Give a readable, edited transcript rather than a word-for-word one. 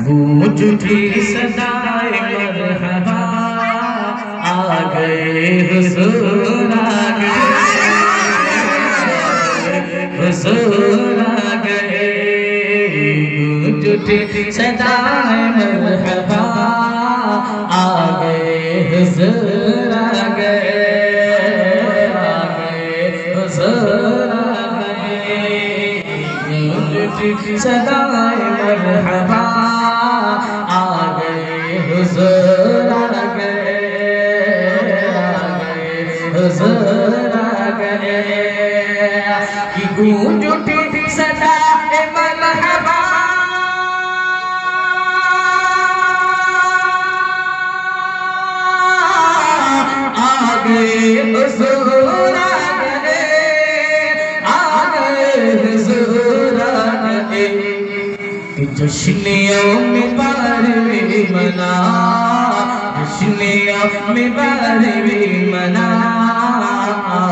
गूंज उठी सदाए मरहबा, आ गए हुजूर आ गए, हुजूर आ गए। गूंज उठी सदाए मरहबा, आ गए हुजूर आ गए, आ गए हुजूर आ गए। गूंज उठी सदाए मरहबा, आ गए हुजूर आ गए, आ गए हुजूर आ गए। कि गूंज उठी सदाए मरहबा, आ गए हुजूर आ गए, आ गए हुजूर आ गए। जश्नियों में बारहवीं मना, जश्नियों में बारहवीं मना, आ